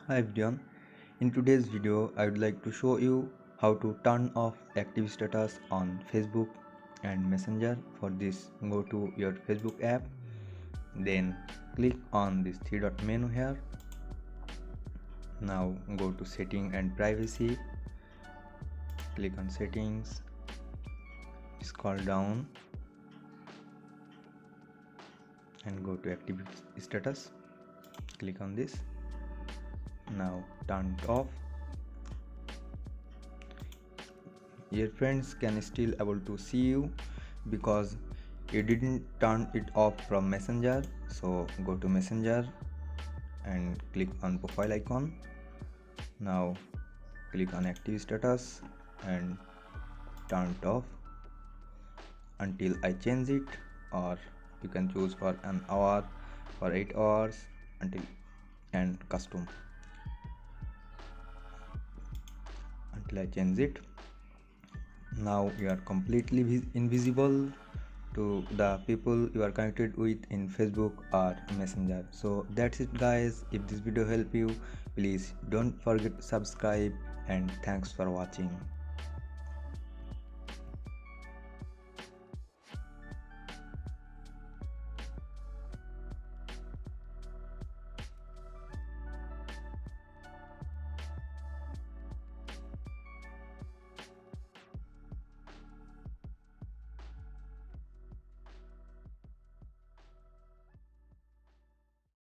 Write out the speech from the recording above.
Hi everyone, in today's video I would like to show you how to turn off active status on Facebook and Messenger. For this, go to your Facebook app, then click on this three dot menu here. Now go to setting and privacy, click on settings, scroll down and go to active status, click on this. Now turn it off. Your friends can still able to see you because you didn't turn it off from Messenger. So go to Messenger and click on profile icon. Now click on active status and turn it off until I change it, or you can choose for an hour, for 8 hours, until and custom until I change it. Now you are completely invisible to the people you are connected with in Facebook or Messenger. So that's it guys. If this video helped you, please don't forget to subscribe, and thanks for watching.